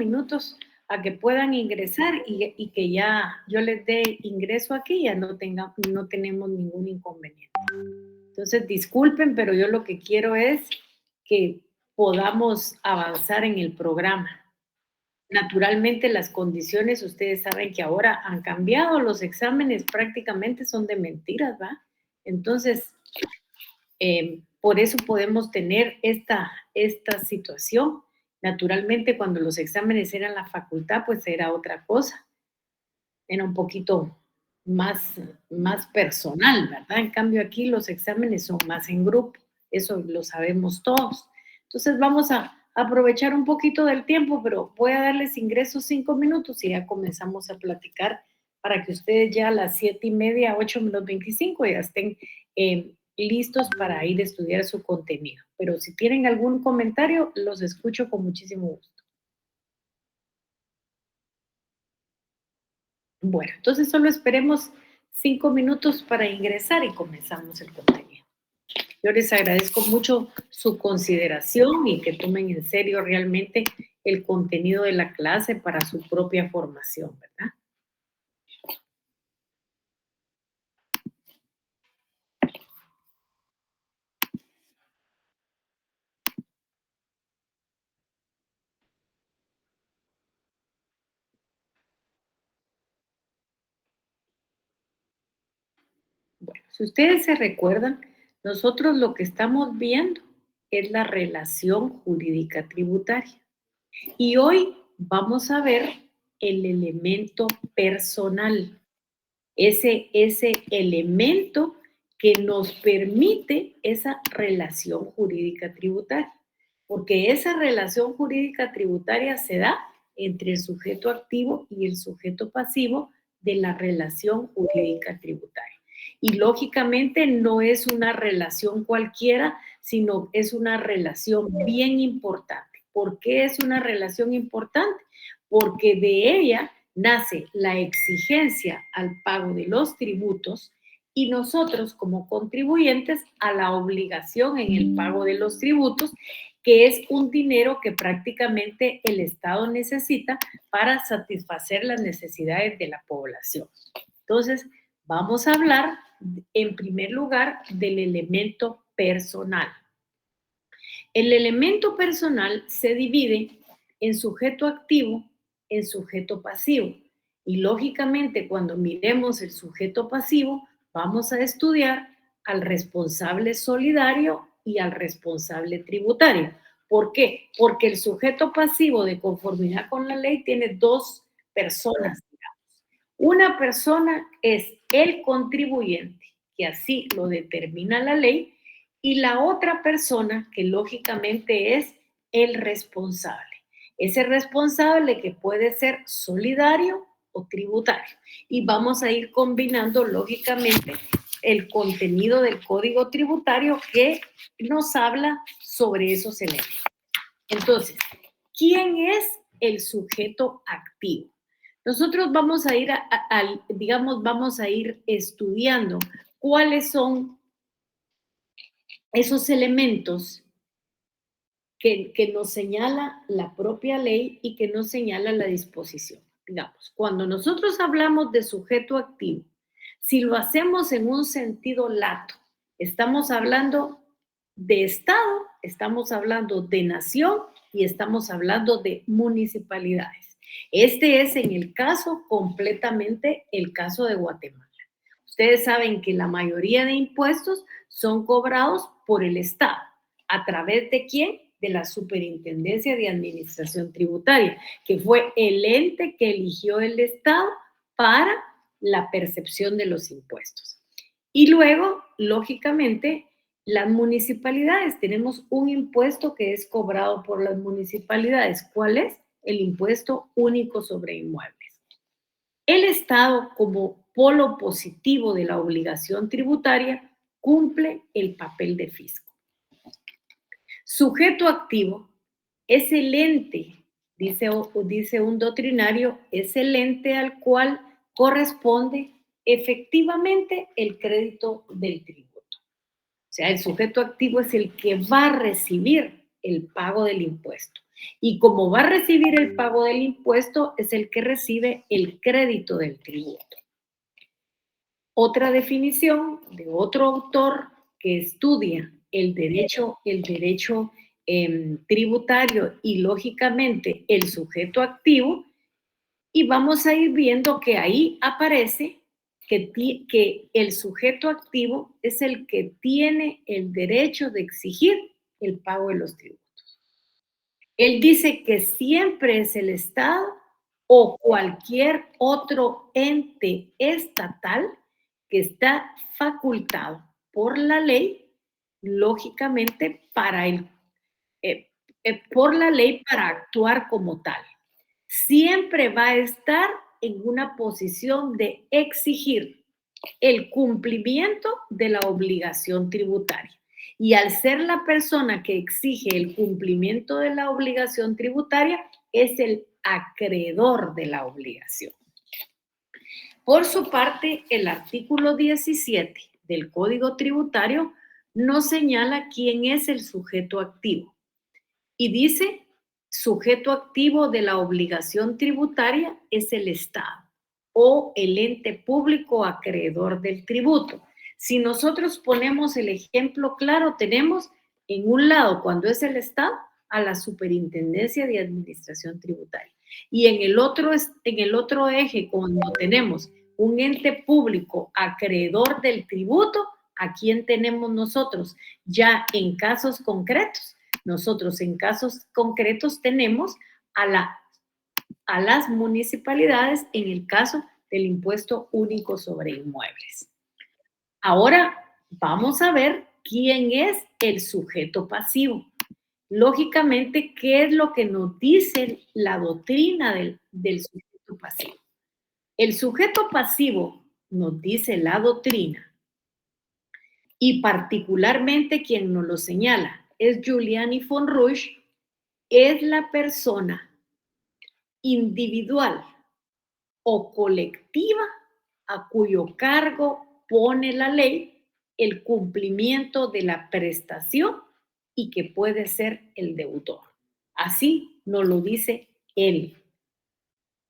minutos a que puedan ingresar y que ya yo les dé ingreso aquí, ya no tenemos ningún inconveniente. Entonces, disculpen, pero yo lo que quiero es que podamos avanzar en el programa. Naturalmente, las condiciones, ustedes saben que ahora han cambiado, los exámenes prácticamente son de mentiras, ¿va? Entonces, por eso podemos tener esta situación. Naturalmente, cuando los exámenes eran la facultad, pues era otra cosa, era un poquito más, más personal, ¿verdad? En cambio, aquí los exámenes son más en grupo, eso lo sabemos todos. Entonces, vamos a aprovechar un poquito del tiempo, pero voy a darles ingresos 5 minutos y ya comenzamos a platicar para que ustedes ya a las 7:30, 8:25 ya estén listos para ir a estudiar su contenido. Pero si tienen algún comentario, los escucho con muchísimo gusto. Bueno, entonces solo esperemos 5 minutos para ingresar y comenzamos el contenido. Yo les agradezco mucho su consideración y que tomen en serio realmente el contenido de la clase para su propia formación, ¿verdad? Bueno, si ustedes se recuerdan, nosotros lo que estamos viendo es la relación jurídica tributaria. Y hoy vamos a ver el elemento personal, ese elemento que nos permite esa relación jurídica tributaria, porque esa relación jurídica tributaria se da entre el sujeto activo y el sujeto pasivo de la relación jurídica tributaria. Y lógicamente no es una relación cualquiera, sino es una relación bien importante. ¿Por qué es una relación importante? Porque de ella nace la exigencia al pago de los tributos y nosotros como contribuyentes a la obligación en el pago de los tributos, que es un dinero que prácticamente el Estado necesita para satisfacer las necesidades de la población. Entonces, vamos a hablar en primer lugar del elemento personal. El elemento personal se divide en sujeto activo, en sujeto pasivo. Y lógicamente, cuando miremos el sujeto pasivo, vamos a estudiar al responsable solidario y al responsable tributario. ¿Por qué? Porque el sujeto pasivo, de conformidad con la ley, tiene dos personas. Una persona es el contribuyente, que así lo determina la ley, y la otra persona, que lógicamente es el responsable. Ese responsable que puede ser solidario o tributario. Y vamos a ir combinando, lógicamente, el contenido del código tributario que nos habla sobre esos elementos. Entonces, ¿quién es el sujeto activo? Nosotros vamos a ir, digamos, vamos a ir estudiando cuáles son esos elementos que nos señala la propia ley y que nos señala la disposición. Digamos, cuando nosotros hablamos de sujeto activo, si lo hacemos en un sentido lato, estamos hablando de Estado, estamos hablando de nación y estamos hablando de municipalidades. Este es en el caso, completamente el caso de Guatemala. Ustedes saben que la mayoría de impuestos son cobrados por el Estado. ¿A través de quién? De la Superintendencia de Administración Tributaria, que fue el ente que eligió el Estado para la percepción de los impuestos. Y luego, lógicamente, las municipalidades. Tenemos un impuesto que es cobrado por las municipalidades. ¿Cuál es? El impuesto único sobre inmuebles. El Estado, como polo positivo de la obligación tributaria, cumple el papel de fisco. Sujeto activo es el ente, dice un doctrinario, es el ente al cual corresponde efectivamente el crédito del tributo. O sea, el sujeto activo es el que va a recibir el pago del impuesto. Y como va a recibir el pago del impuesto, es el que recibe el crédito del tributo. Otra definición de otro autor que estudia el derecho tributario y lógicamente el sujeto activo, y vamos a ir viendo que ahí aparece que el sujeto activo es el que tiene el derecho de exigir el pago de los tributos. Él dice que siempre es el Estado o cualquier otro ente estatal que está facultado por la ley, lógicamente, eh, por la ley para actuar como tal. Siempre va a estar en una posición de exigir el cumplimiento de la obligación tributaria. Y al ser la persona que exige el cumplimiento de la obligación tributaria, es el acreedor de la obligación. Por su parte, el artículo 17 del Código Tributario nos señala quién es el sujeto activo. Y dice, sujeto activo de la obligación tributaria es el Estado o el ente público acreedor del tributo. Si nosotros ponemos el ejemplo claro, tenemos en un lado, cuando es el Estado, a la Superintendencia de Administración Tributaria. Y en el otro eje, cuando tenemos un ente público acreedor del tributo, ¿a quién tenemos nosotros? Ya en casos concretos. Nosotros en casos concretos tenemos a las municipalidades en el caso del impuesto único sobre inmuebles. Ahora vamos a ver quién es el sujeto pasivo. Lógicamente, ¿qué es lo que nos dice la doctrina del sujeto pasivo? El sujeto pasivo, nos dice la doctrina, y particularmente quien nos lo señala es Giuliani von Rusch, es la persona individual o colectiva a cuyo cargo pone la ley el cumplimiento de la prestación y que puede ser el deudor. Así nos lo dice él.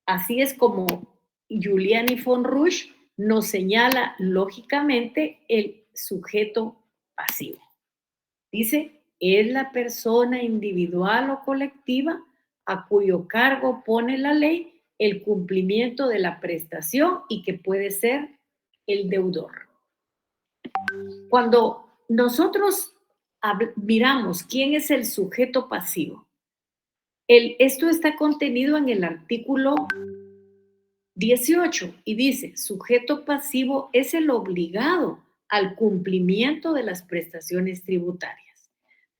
Así es como Giuliani von Rusch nos señala lógicamente el sujeto pasivo. Dice, es la persona individual o colectiva a cuyo cargo pone la ley el cumplimiento de la prestación y que puede ser el deudor. Cuando nosotros miramos quién es el sujeto pasivo, esto está contenido en el artículo 18 y dice, sujeto pasivo es el obligado al cumplimiento de las prestaciones tributarias.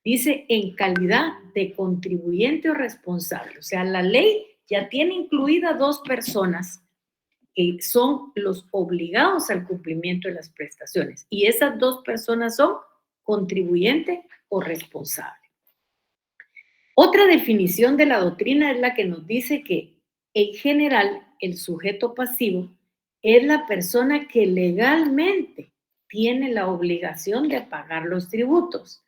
Dice en calidad de contribuyente o responsable. O sea, la ley ya tiene incluida dos personas que son los obligados al cumplimiento de las prestaciones. Y esas dos personas son contribuyente o responsable. Otra definición de la doctrina es la que nos dice que, en general, el sujeto pasivo es la persona que legalmente tiene la obligación de pagar los tributos,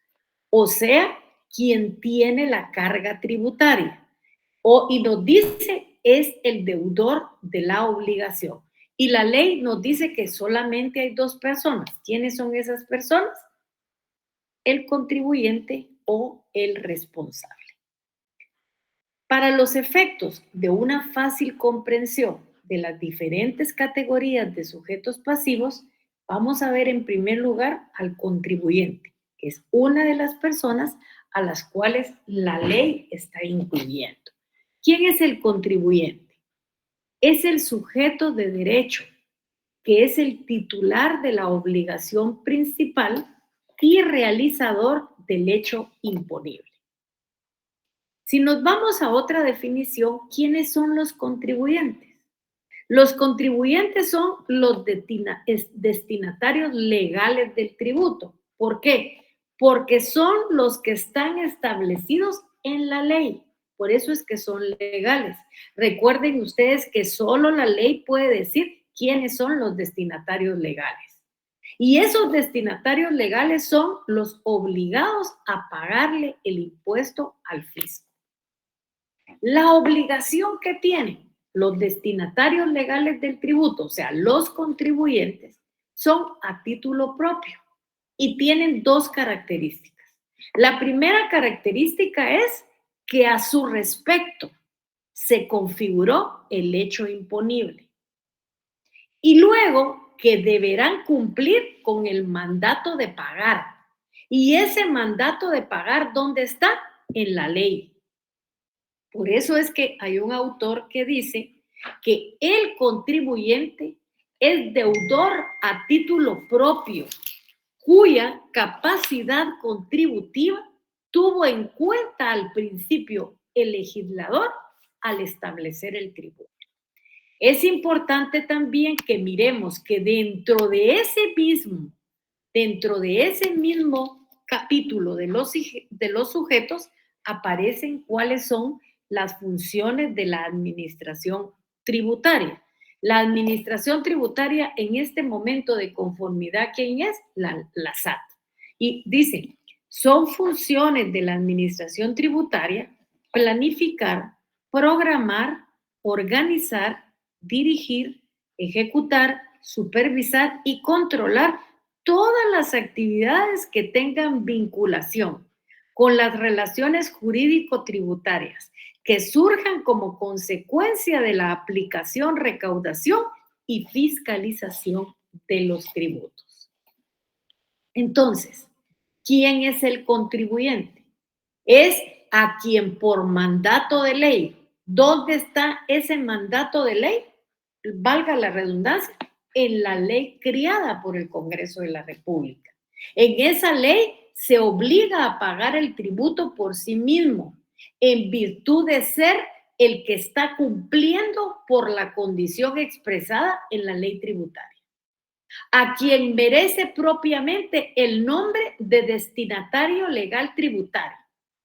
o sea, quien tiene la carga tributaria. Y nos dice, es el deudor de la obligación. Y la ley nos dice que solamente hay dos personas. ¿Quiénes son esas personas? El contribuyente o el responsable. Para los efectos de una fácil comprensión de las diferentes categorías de sujetos pasivos, vamos a ver en primer lugar al contribuyente, que es una de las personas a las cuales la ley está incluyendo. ¿Quién es el contribuyente? Es el sujeto de derecho, que es el titular de la obligación principal y realizador del hecho imponible. Si nos vamos a otra definición, ¿quiénes son los contribuyentes? Los contribuyentes son los destinatarios legales del tributo. ¿Por qué? Porque son los que están establecidos en la ley. Por eso es que son legales. Recuerden ustedes que solo la ley puede decir quiénes son los destinatarios legales. Y esos destinatarios legales son los obligados a pagarle el impuesto al fisco. La obligación que tienen los destinatarios legales del tributo, o sea, los contribuyentes, son a título propio y tienen dos características. La primera característica es que a su respecto se configuró el hecho imponible y luego que deberán cumplir con el mandato de pagar. Y ese mandato de pagar, ¿dónde está? En la ley. Por eso es que hay un autor que dice que el contribuyente es deudor a título propio, cuya capacidad contributiva tuvo en cuenta al principio el legislador al establecer el tributo. Es importante también que miremos que dentro de ese mismo capítulo de los sujetos, aparecen cuáles son las funciones de la administración tributaria. La administración tributaria en este momento de conformidad, ¿quién es? La SAT. Y dice, son funciones de la administración tributaria planificar, programar, organizar, dirigir, ejecutar, supervisar y controlar todas las actividades que tengan vinculación con las relaciones jurídico-tributarias que surjan como consecuencia de la aplicación, recaudación y fiscalización de los tributos. Entonces, ¿quién es el contribuyente? Es a quien por mandato de ley. ¿Dónde está ese mandato de ley? Valga la redundancia, en la ley creada por el Congreso de la República. En esa ley se obliga a pagar el tributo por sí mismo, en virtud de ser el que está cumpliendo por la condición expresada en la ley tributaria, a quien merece propiamente el nombre de destinatario legal tributario.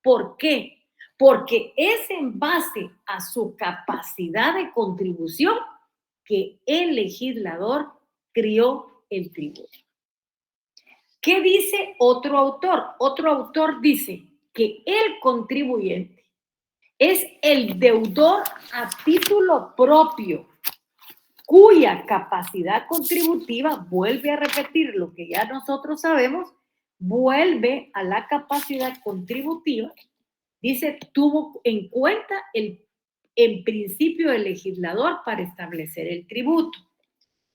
¿Por qué? Porque es en base a su capacidad de contribución que el legislador crió el tributo. ¿Qué dice otro autor? Otro autor dice que el contribuyente es el deudor a título propio, cuya capacidad contributiva, vuelve a repetir lo que ya nosotros sabemos, vuelve a la capacidad contributiva, dice, tuvo en cuenta en principio el legislador para establecer el tributo.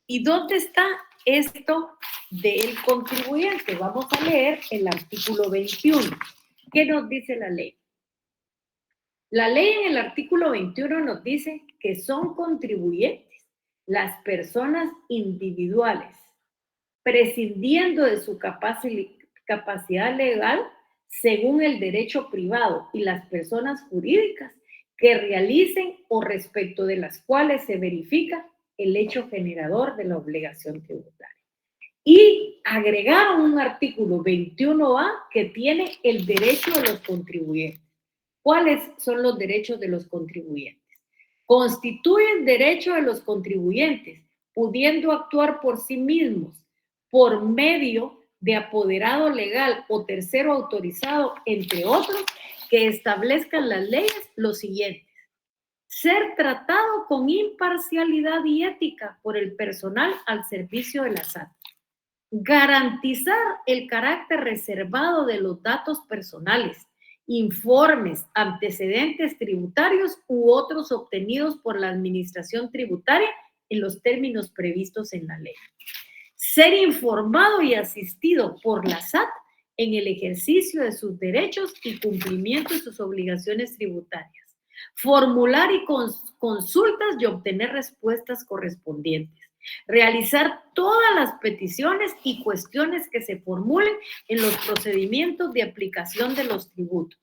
¿Y dónde está esto del contribuyente? Vamos a leer el artículo 21. ¿Qué nos dice la ley? La ley en el artículo 21 nos dice que son contribuyentes las personas individuales, prescindiendo de su capacidad legal según el derecho privado, y las personas jurídicas que realicen o respecto de las cuales se verifica el hecho generador de la obligación tributaria. Y agregaron un artículo 21A que tiene el derecho de los contribuyentes. ¿Cuáles son los derechos de los contribuyentes? Constituyen derecho de los contribuyentes, pudiendo actuar por sí mismos, por medio de apoderado legal o tercero autorizado, entre otros, que establezcan las leyes los siguientes: ser tratado con imparcialidad y ética por el personal al servicio de la SAT. Garantizar el carácter reservado de los datos personales, informes, antecedentes tributarios u otros obtenidos por la administración tributaria en los términos previstos en la ley. Ser informado y asistido por la SAT en el ejercicio de sus derechos y cumplimiento de sus obligaciones tributarias. Formular y consultas y obtener respuestas correspondientes. Realizar todas las peticiones y cuestiones que se formulen en los procedimientos de aplicación de los tributos.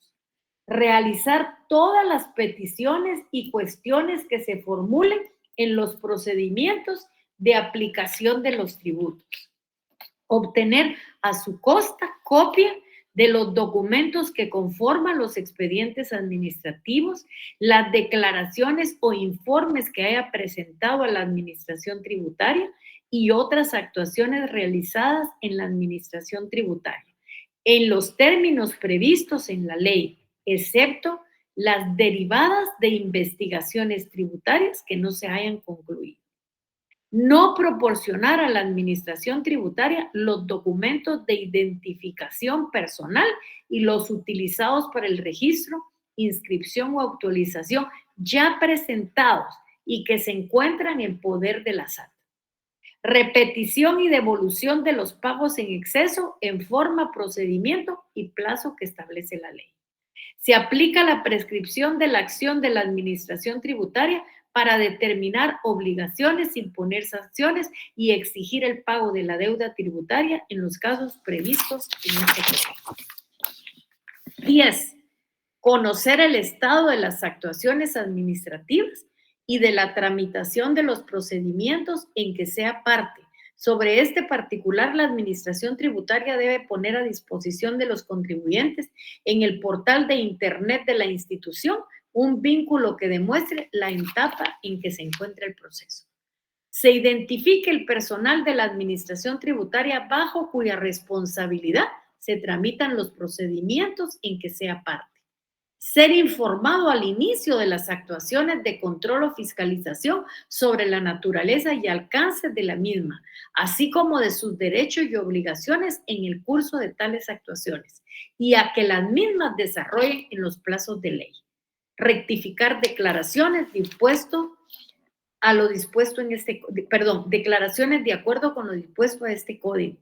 Realizar todas las peticiones y cuestiones que se formulen en los procedimientos de aplicación de los tributos. Obtener a su costa copia de los documentos que conforman los expedientes administrativos, las declaraciones o informes que haya presentado a la administración tributaria y otras actuaciones realizadas en la administración tributaria, en los términos previstos en la ley, excepto las derivadas de investigaciones tributarias que no se hayan concluido. No proporcionar a la administración tributaria los documentos de identificación personal y los utilizados para el registro, inscripción o actualización ya presentados y que se encuentran en poder de la SAT. Repetición y devolución de los pagos en exceso en forma, procedimiento y plazo que establece la ley. Se aplica la prescripción de la acción de la administración tributaria para determinar obligaciones, imponer sanciones y exigir el pago de la deuda tributaria en los casos previstos en este código. 10. Conocer el estado de las actuaciones administrativas y de la tramitación de los procedimientos en que sea parte. Sobre este particular, la Administración Tributaria debe poner a disposición de los contribuyentes en el portal de Internet de la institución un vínculo que demuestre la etapa en que se encuentra el proceso. Se identifique el personal de la Administración Tributaria bajo cuya responsabilidad se tramitan los procedimientos en que sea parte. Ser informado al inicio de las actuaciones de control o fiscalización sobre la naturaleza y alcance de la misma, así como de sus derechos y obligaciones en el curso de tales actuaciones, y a que las mismas desarrollen en los plazos de ley. Rectificar declaraciones de impuesto a lo dispuesto en declaraciones de acuerdo con lo dispuesto a este código.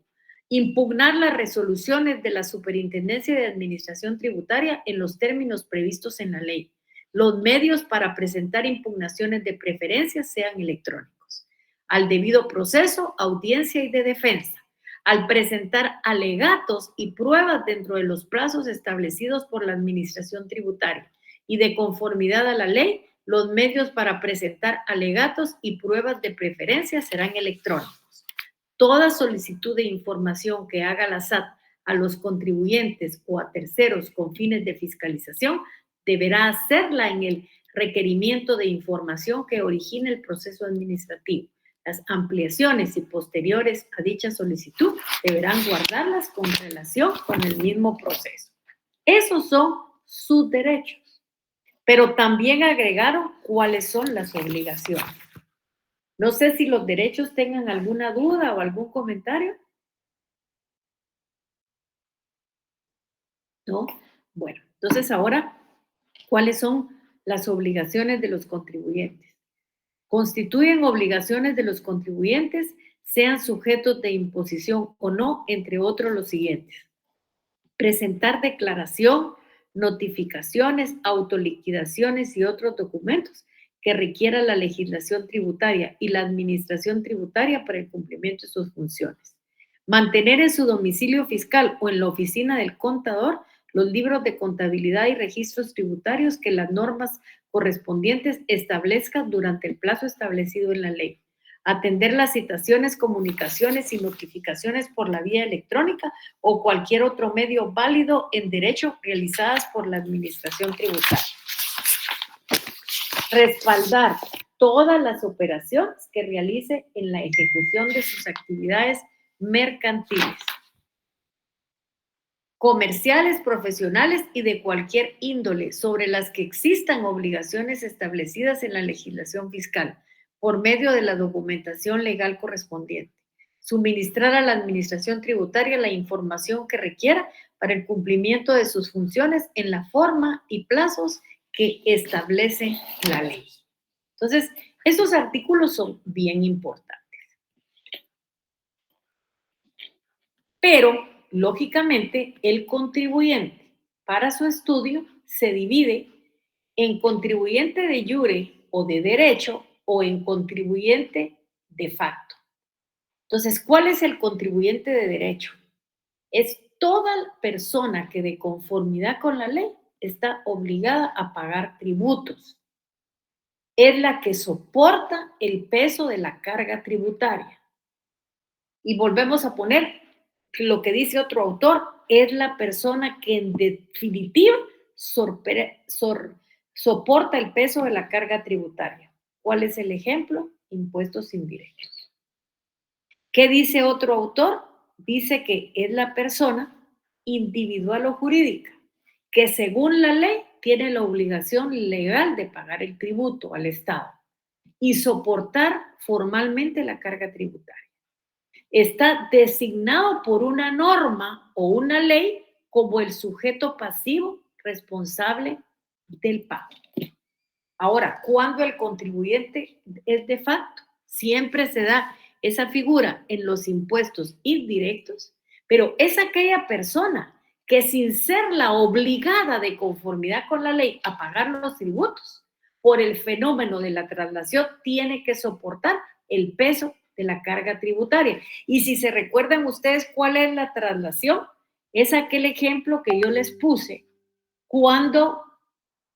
Impugnar las resoluciones de la Superintendencia de Administración Tributaria en los términos previstos en la ley. Los medios para presentar impugnaciones de preferencia sean electrónicos. Al debido proceso, audiencia y de defensa. Al presentar alegatos y pruebas dentro de los plazos establecidos por la Administración Tributaria y de conformidad a la ley, los medios para presentar alegatos y pruebas de preferencia serán electrónicos. Toda solicitud de información que haga la SAT a los contribuyentes o a terceros con fines de fiscalización deberá hacerla en el requerimiento de información que origine el proceso administrativo. Las ampliaciones y posteriores a dicha solicitud deberán guardarlas con relación con el mismo proceso. Esos son sus derechos, pero también agregaron cuáles son las obligaciones. No sé si los derechos tengan alguna duda o algún comentario. ¿No? Bueno, entonces ahora, ¿cuáles son las obligaciones de los contribuyentes? Constituyen obligaciones de los contribuyentes, sean sujetos de imposición o no, entre otros los siguientes. Presentar declaración, notificaciones, autoliquidaciones y otros documentos que requiera la legislación tributaria y la administración tributaria para el cumplimiento de sus funciones. Mantener en su domicilio fiscal o en la oficina del contador los libros de contabilidad y registros tributarios que las normas correspondientes establezcan durante el plazo establecido en la ley. Atender las citaciones, comunicaciones y notificaciones por la vía electrónica o cualquier otro medio válido en derecho realizadas por la administración tributaria. Respaldar todas las operaciones que realice en la ejecución de sus actividades mercantiles, comerciales, profesionales y de cualquier índole sobre las que existan obligaciones establecidas en la legislación fiscal por medio de la documentación legal correspondiente. Suministrar a la administración tributaria la información que requiera para el cumplimiento de sus funciones en la forma y plazos que establece la ley. Entonces, estos artículos son bien importantes. Pero, lógicamente, el contribuyente para su estudio se divide en contribuyente de jure o de derecho o en contribuyente de facto. Entonces, ¿cuál es el contribuyente de derecho? Es toda persona que de conformidad con la ley está obligada a pagar tributos. Es la que soporta el peso de la carga tributaria. Y volvemos a poner lo que dice otro autor, es la persona que en definitiva soporta el peso de la carga tributaria. ¿Cuál es el ejemplo? Impuestos indirectos. ¿Qué dice otro autor? Dice que es la persona individual o jurídica que según la ley tiene la obligación legal de pagar el tributo al Estado y soportar formalmente la carga tributaria. Está designado por una norma o una ley como el sujeto pasivo responsable del pago. Ahora, cuando el contribuyente es de facto, siempre se da esa figura en los impuestos indirectos, pero es aquella persona que sin ser la obligada de conformidad con la ley a pagar los tributos, por el fenómeno de la traslación, tiene que soportar el peso de la carga tributaria. Y si se recuerdan ustedes cuál es la traslación, es aquel ejemplo que yo les puse cuando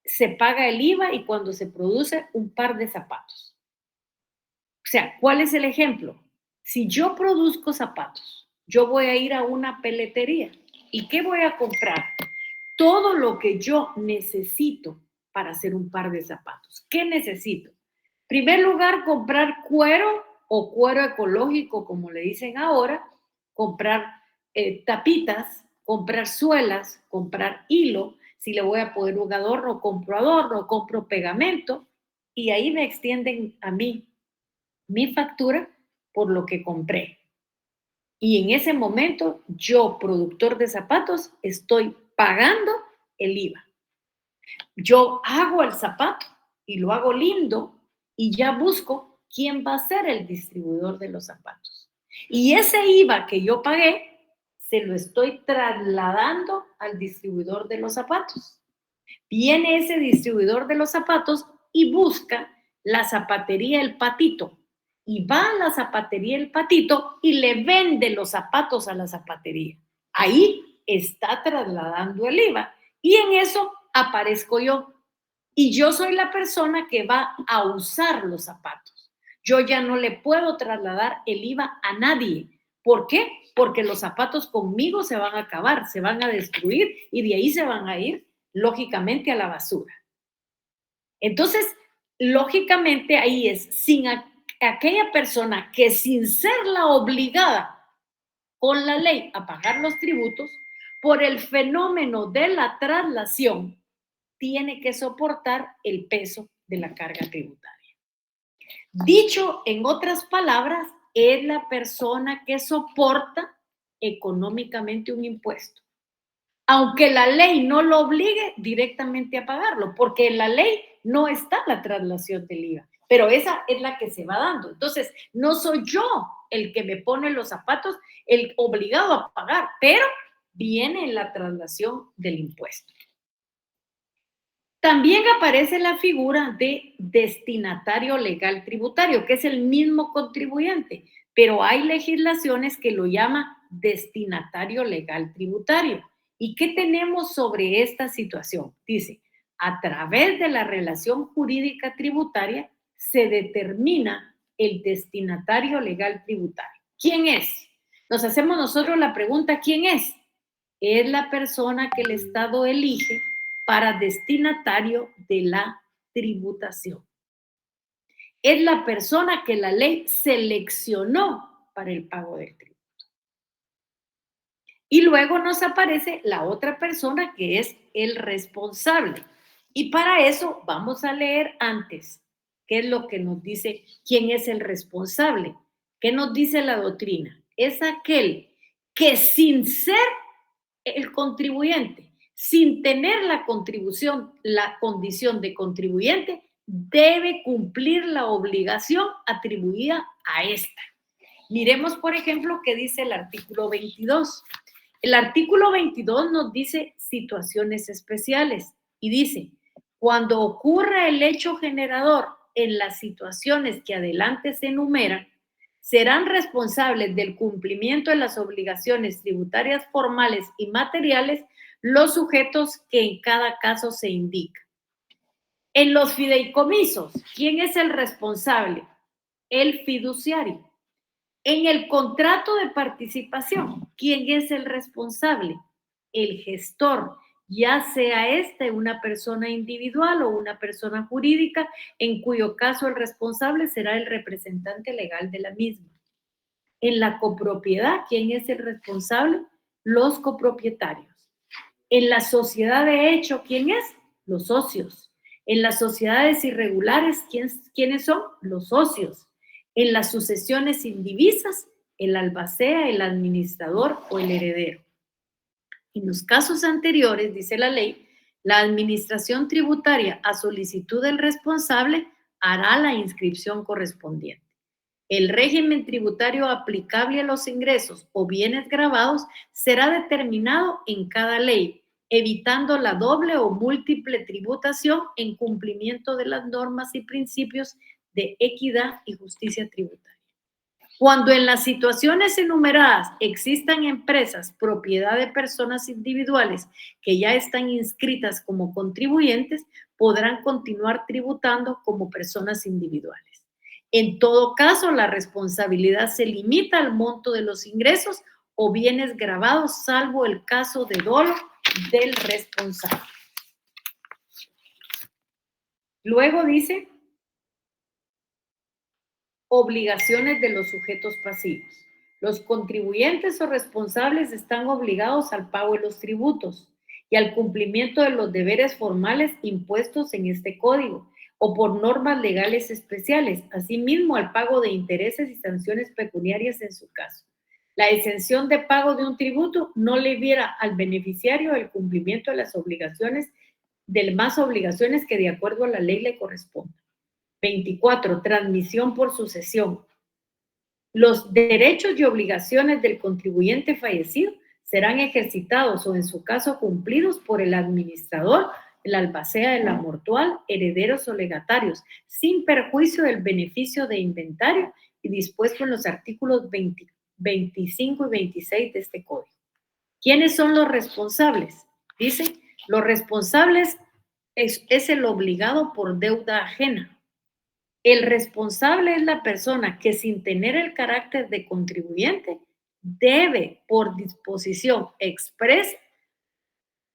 se paga el IVA y cuando se produce un par de zapatos. O sea, ¿cuál es el ejemplo? Si yo produzco zapatos, yo voy a ir a una peletería. ¿Y qué voy a comprar? Todo lo que yo necesito para hacer un par de zapatos. ¿Qué necesito? En primer lugar, comprar cuero o cuero ecológico, como le dicen ahora, comprar tapitas, comprar suelas, comprar hilo. Si le voy a poner un adorno, compro pegamento y ahí me extienden a mí mi factura por lo que compré. Y en ese momento, yo, productor de zapatos, estoy pagando el IVA. Yo hago el zapato y lo hago lindo y ya busco quién va a ser el distribuidor de los zapatos. Y ese IVA que yo pagué, se lo estoy trasladando al distribuidor de los zapatos. Viene ese distribuidor de los zapatos y busca la zapatería El Patito. Y va a la zapatería El Patito y le vende los zapatos a la zapatería. Ahí está trasladando el IVA. Y en eso aparezco yo. Y yo soy la persona que va a usar los zapatos. Yo ya no le puedo trasladar el IVA a nadie. ¿Por qué? Porque los zapatos conmigo se van a acabar, se van a destruir y de ahí se van a ir, lógicamente, a la basura. Entonces, lógicamente, ahí es sin aquella persona que sin ser la obligada con la ley a pagar los tributos, por el fenómeno de la traslación, tiene que soportar el peso de la carga tributaria. Dicho en otras palabras, es la persona que soporta económicamente un impuesto, aunque la ley no lo obligue directamente a pagarlo, porque en la ley no está la traslación del IVA, pero esa es la que se va dando. Entonces, no soy yo el que me pone los zapatos, el obligado a pagar, pero viene la traslación del impuesto. También aparece la figura de destinatario legal tributario, que es el mismo contribuyente, pero hay legislaciones que lo llaman destinatario legal tributario. ¿Y qué tenemos sobre esta situación? Dice, a través de la relación jurídica tributaria se determina el destinatario legal tributario. ¿Quién es? Nos hacemos nosotros la pregunta, ¿quién es? Es la persona que el Estado elige para destinatario de la tributación. Es la persona que la ley seleccionó para el pago del tributo. Y luego nos aparece la otra persona que es el responsable. Y para eso vamos a leer antes qué es lo que nos dice quién es el responsable. ¿Qué nos dice la doctrina? Es aquel que sin ser el contribuyente, sin tener la contribución, la condición de contribuyente, debe cumplir la obligación atribuida a esta. Miremos, por ejemplo, qué dice el artículo 22. El artículo 22 nos dice situaciones especiales y dice, cuando ocurra el hecho generador en las situaciones que adelante se enumeran, serán responsables del cumplimiento de las obligaciones tributarias formales y materiales los sujetos que en cada caso se indican. En los fideicomisos, ¿quién es el responsable? El fiduciario. En el contrato de participación, ¿quién es el responsable? El gestor, ya sea una persona individual o una persona jurídica, en cuyo caso el responsable será el representante legal de la misma. En la copropiedad, ¿quién es el responsable? Los copropietarios. En la sociedad de hecho, ¿quién es? Los socios. En las sociedades irregulares, ¿quiénes son? Los socios. En las sucesiones indivisas, el albacea, el administrador o el heredero. En los casos anteriores, dice la ley, la administración tributaria, a solicitud del responsable, hará la inscripción correspondiente. El régimen tributario aplicable a los ingresos o bienes gravados será determinado en cada ley, evitando la doble o múltiple tributación en cumplimiento de las normas y principios de equidad y justicia tributaria. Cuando en las situaciones enumeradas existan empresas propiedad de personas individuales que ya están inscritas como contribuyentes, podrán continuar tributando como personas individuales. En todo caso, la responsabilidad se limita al monto de los ingresos o bienes gravados, salvo el caso de dolo del responsable. Luego dice, obligaciones de los sujetos pasivos. Los contribuyentes o responsables están obligados al pago de los tributos y al cumplimiento de los deberes formales impuestos en este código o por normas legales especiales, asimismo al pago de intereses y sanciones pecuniarias en su caso. La exención de pago de un tributo no le viera al beneficiario el cumplimiento de las obligaciones, de más obligaciones que de acuerdo a la ley le correspondan. 24. Transmisión por sucesión. Los derechos y obligaciones del contribuyente fallecido serán ejercitados o en su caso cumplidos por el administrador, el albacea de la mortual, herederos o legatarios, sin perjuicio del beneficio de inventario y dispuesto en los artículos 25 y 26 de este código. ¿Quiénes son los responsables? Dice, los responsables es el obligado por deuda ajena. El responsable es la persona que sin tener el carácter de contribuyente debe por disposición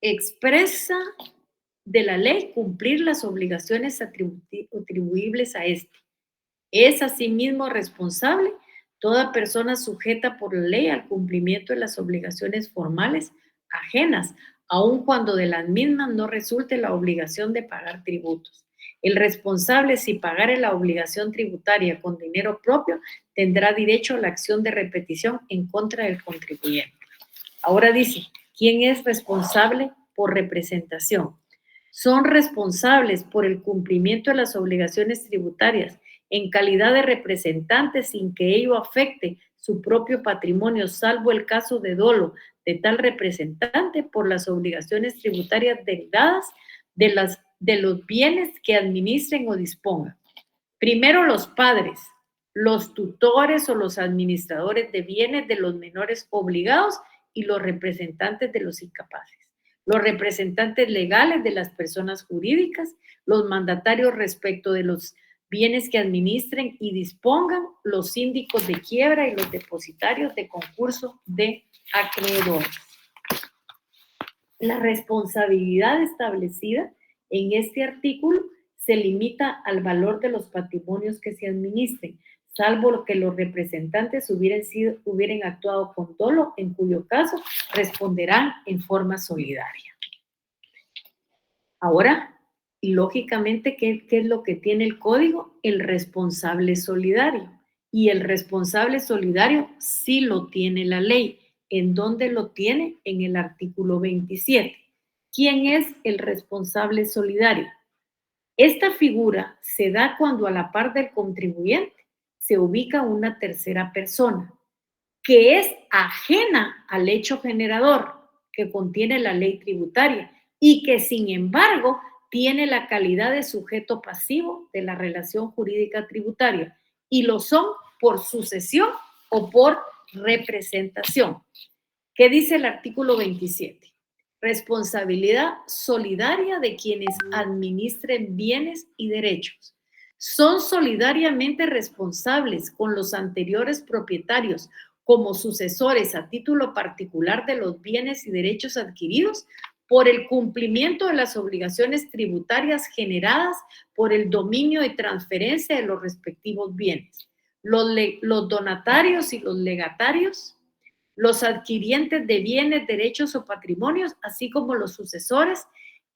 expresa de la ley cumplir las obligaciones atribuibles a este. Es asimismo responsable toda persona sujeta por la ley al cumplimiento de las obligaciones formales ajenas, aun cuando de las mismas no resulte la obligación de pagar tributos. El responsable, si pagare la obligación tributaria con dinero propio, tendrá derecho a la acción de repetición en contra del contribuyente. Ahora dice, ¿quién es responsable por representación? Son responsables por el cumplimiento de las obligaciones tributarias en calidad de representantes sin que ello afecte su propio patrimonio, salvo el caso de dolo de tal representante por las obligaciones tributarias derivadas de los bienes que administren o dispongan. Primero, los padres, los tutores o los administradores de bienes de los menores obligados y los representantes de los incapaces. Los representantes legales de las personas jurídicas, los mandatarios respecto de los bienes que administren y dispongan, los síndicos de quiebra y los depositarios de concurso de acreedores. La responsabilidad establecida en este artículo se limita al valor de los patrimonios que se administren, salvo que los representantes hubieran actuado con dolo, en cuyo caso responderán en forma solidaria. Ahora, lógicamente, ¿qué es lo que tiene el código? El responsable solidario. Y el responsable solidario sí lo tiene la ley. ¿En dónde lo tiene? En el artículo 27. ¿Quién es el responsable solidario? Esta figura se da cuando a la par del contribuyente se ubica una tercera persona que es ajena al hecho generador que contiene la ley tributaria y que sin embargo tiene la calidad de sujeto pasivo de la relación jurídica tributaria y lo son por sucesión o por representación. ¿Qué dice el artículo 27? Responsabilidad solidaria de quienes administren bienes y derechos. Son solidariamente responsables con los anteriores propietarios como sucesores a título particular de los bienes y derechos adquiridos por el cumplimiento de las obligaciones tributarias generadas por el dominio y transferencia de los respectivos bienes. Los donatarios y los legatarios, los adquirientes de bienes, derechos o patrimonios, así como los sucesores,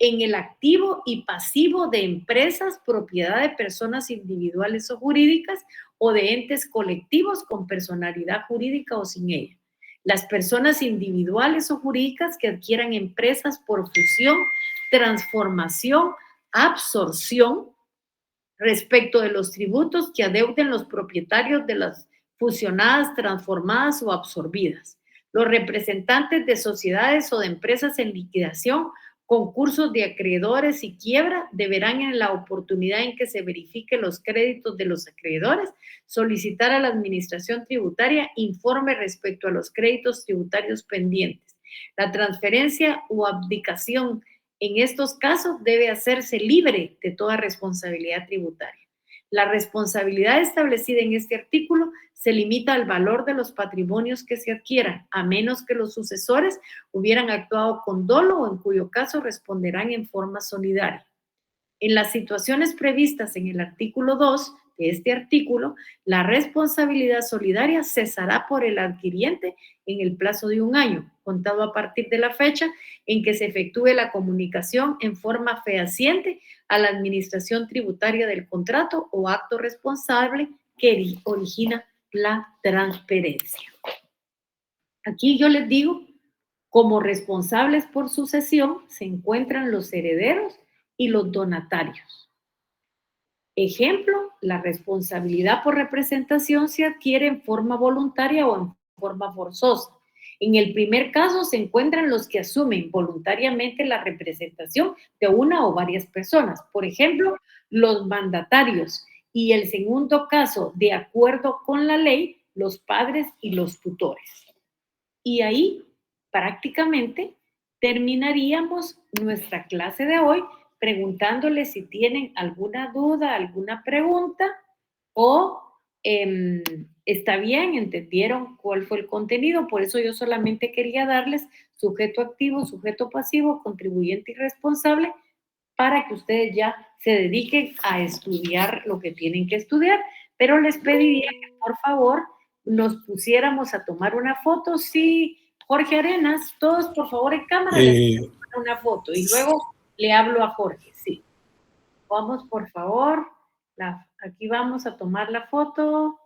en el activo y pasivo de empresas, propiedad de personas individuales o jurídicas o de entes colectivos con personalidad jurídica o sin ella. Las personas individuales o jurídicas que adquieran empresas por fusión, transformación, absorción, respecto de los tributos que adeuden los propietarios de las fusionadas, transformadas o absorbidas. Los representantes de sociedades o de empresas en liquidación, concursos de acreedores y quiebra deberán, en la oportunidad en que se verifiquen los créditos de los acreedores, solicitar a la Administración Tributaria informe respecto a los créditos tributarios pendientes. La transferencia o abdicación en estos casos debe hacerse libre de toda responsabilidad tributaria. La responsabilidad establecida en este artículo se limita al valor de los patrimonios que se adquieran, a menos que los sucesores hubieran actuado con dolo o en cuyo caso responderán en forma solidaria. En las situaciones previstas en el artículo 2 de este artículo, la responsabilidad solidaria cesará por el adquiriente en el plazo de 1 año, contado a partir de la fecha en que se efectúe la comunicación en forma fehaciente a la Administración Tributaria del contrato o acto responsable que origina la transferencia. Aquí yo les digo, como responsables por sucesión se encuentran los herederos y los donatarios. Ejemplo, la responsabilidad por representación se adquiere en forma voluntaria o en forma forzosa. En el primer caso se encuentran los que asumen voluntariamente la representación de una o varias personas, por ejemplo, los mandatarios, y el segundo caso, de acuerdo con la ley, los padres y los tutores. Y ahí prácticamente terminaríamos nuestra clase de hoy preguntándoles si tienen alguna duda, alguna pregunta o está bien, entendieron cuál fue el contenido. Por eso yo solamente quería darles sujeto activo, sujeto pasivo, contribuyente y responsable para que ustedes ya se dediquen a estudiar lo que tienen que estudiar. Pero les pediría que por favor nos pusiéramos a tomar una foto. Sí, Jorge Arenas, todos por favor en cámara, les tomar una foto y luego le hablo a Jorge, sí. Vamos, por favor, aquí vamos a tomar la foto.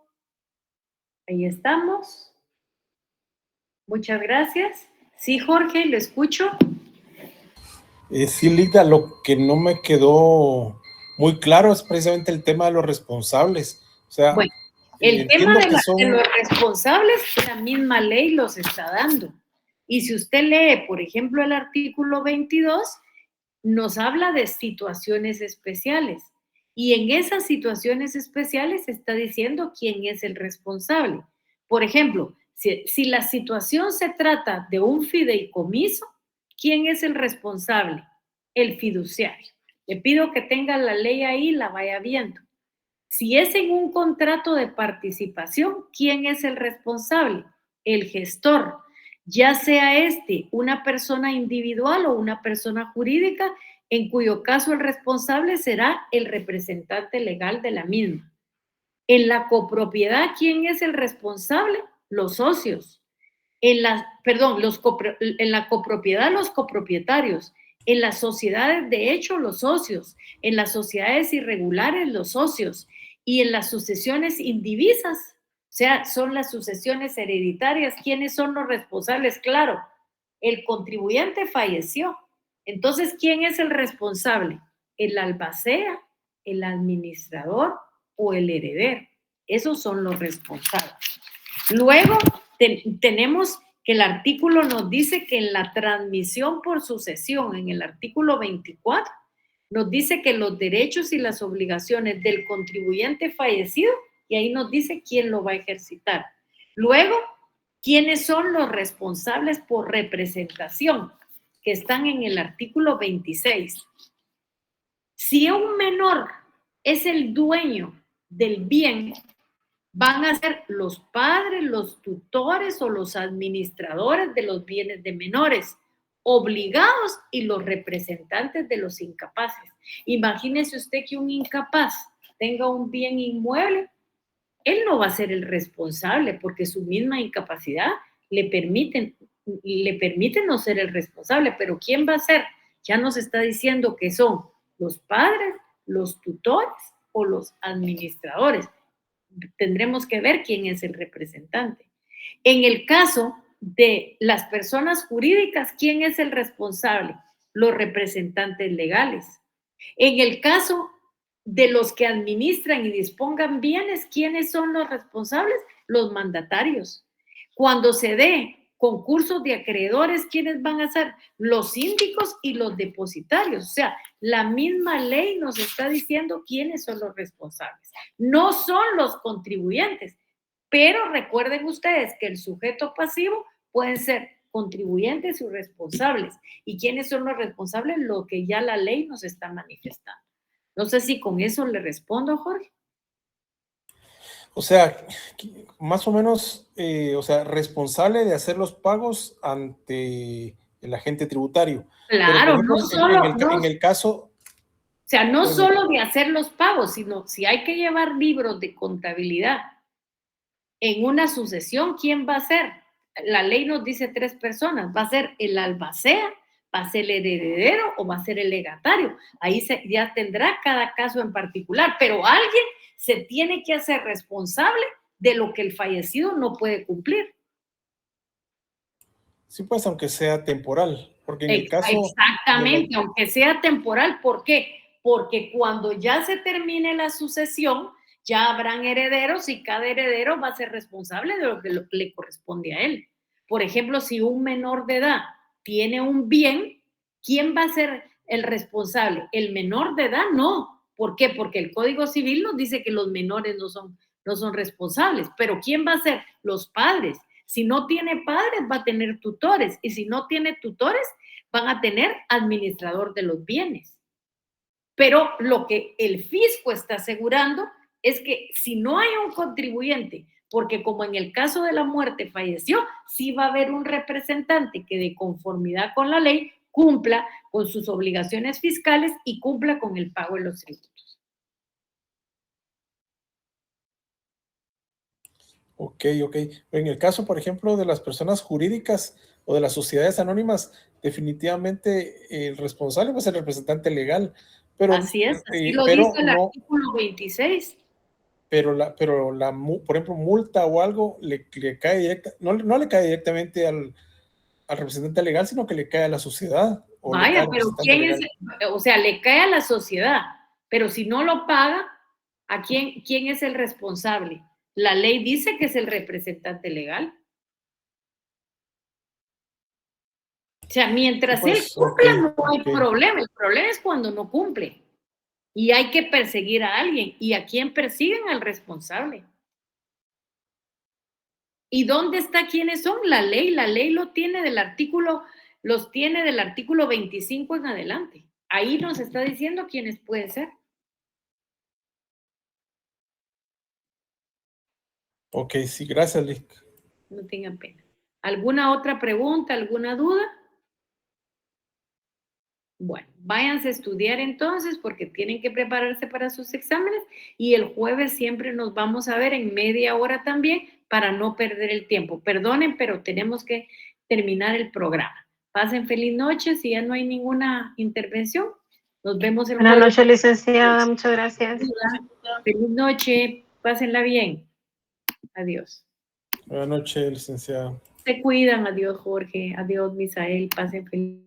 Ahí estamos. Muchas gracias. Sí, Jorge, lo escucho. Sí, Lida, lo que no me quedó muy claro es precisamente el tema de los responsables. O sea, bueno, el tema de los responsables, la misma ley los está dando. Y si usted lee, por ejemplo, el artículo 22, nos habla de situaciones especiales. Y en esas situaciones especiales está diciendo quién es el responsable. Por ejemplo, si la situación se trata de un fideicomiso, ¿quién es el responsable? El fiduciario. Le pido que tenga la ley ahí y la vaya viendo. Si es en un contrato de participación, ¿quién es el responsable? El gestor, ya sea una persona individual o una persona jurídica, en cuyo caso el responsable será el representante legal de la misma. En la copropiedad, ¿quién es el responsable? Los socios. En la copropiedad, los copropietarios. En las sociedades de hecho, los socios. En las sociedades irregulares, los socios. Y en las sucesiones indivisas, o sea, son las sucesiones hereditarias. ¿Quiénes son los responsables? Claro, el contribuyente falleció. Entonces, ¿quién es el responsable? El albacea, el administrador o el heredero. Esos son los responsables. Luego, tenemos que el artículo nos dice que en la transmisión por sucesión, en el artículo 24, nos dice que los derechos y las obligaciones del contribuyente fallecido, y ahí nos dice quién lo va a ejercitar. Luego, ¿quiénes son los responsables por representación? Que están en el artículo 26. Si un menor es el dueño del bien, van a ser los padres, los tutores o los administradores de los bienes de menores, obligados, y los representantes de los incapaces. Imagínese usted que un incapaz tenga un bien inmueble, él no va a ser el responsable porque su misma incapacidad le permite no ser el responsable, pero ¿quién va a ser? Ya nos está diciendo que son los padres, los tutores o los administradores. Tendremos que ver quién es el representante. En el caso de las personas jurídicas, ¿quién es el responsable? Los representantes legales. En el caso de los que administran y dispongan bienes, ¿quiénes son los responsables? Los mandatarios. Cuando se dé concursos de acreedores, ¿quiénes van a ser? Los síndicos y los depositarios. O sea, la misma ley nos está diciendo quiénes son los responsables. No son los contribuyentes, pero recuerden ustedes que el sujeto pasivo pueden ser contribuyentes y responsables. ¿Y quiénes son los responsables? Lo que ya la ley nos está manifestando. No sé si con eso le respondo, Jorge. O sea, más o menos, o sea, responsable de hacer los pagos ante el agente tributario. Claro, pero, no solo, en el caso... O sea, no solo de hacer los pagos, sino si hay que llevar libros de contabilidad en una sucesión, ¿quién va a ser? La ley nos dice 3 personas. ¿Va a ser el albacea, va a ser el heredero o va a ser el legatario? Ahí ya tendrá cada caso en particular, pero alguien se tiene que hacer responsable de lo que el fallecido no puede cumplir. Sí, pues, aunque sea temporal, porque en el caso... Exactamente, aunque sea temporal. ¿Por qué? Porque cuando ya se termine la sucesión, ya habrán herederos y cada heredero va a ser responsable de lo que le corresponde a él. Por ejemplo, si un menor de edad tiene un bien, ¿quién va a ser el responsable? ¿El menor de edad? No. ¿Por qué? Porque el Código Civil nos dice que los menores no son responsables. ¿Pero quién va a ser? Los padres. Si no tiene padres, va a tener tutores. Y si no tiene tutores, van a tener administrador de los bienes. Pero lo que el fisco está asegurando es que si no hay un contribuyente, porque como en el caso de la muerte falleció, sí va a haber un representante que de conformidad con la ley cumpla con sus obligaciones fiscales y cumpla con el pago de los tributos. Ok. En el caso, por ejemplo, de las personas jurídicas o de las sociedades anónimas, definitivamente el responsable va a ser el representante legal. Pero, así es, así lo pero dice el no, artículo 26. Pero por ejemplo, multa o algo le cae directa, no le cae directamente al representante legal, sino que le cae a la sociedad. O le cae Vaya, al pero representante ¿quién es? legal. O sea, le cae a la sociedad, pero si no lo paga, ¿a quién es el responsable? La ley dice que es el representante legal. O sea, mientras él Pues, cumpla, no hay ok. problema. El problema es cuando no cumple. Y hay que perseguir a alguien. ¿Y a quién persiguen? Al responsable. ¿Y dónde está quiénes son? La ley lo tiene los tiene del artículo 25 en adelante. Ahí nos está diciendo quiénes pueden ser. Ok, sí, gracias, Lick. No tengan pena. ¿Alguna otra pregunta, alguna duda? Bueno, váyanse a estudiar entonces porque tienen que prepararse para sus exámenes y el jueves siempre nos vamos a ver en media hora también para no perder el tiempo. Perdonen, pero tenemos que terminar el programa. Pasen feliz noche, si ya no hay ninguna intervención. Nos vemos el jueves. Buenas noches, licenciada. Muchas gracias. Feliz noche, pásenla bien. Adiós. Buenas noches, licenciada. Se cuidan, adiós Jorge, adiós Misael, pasen feliz.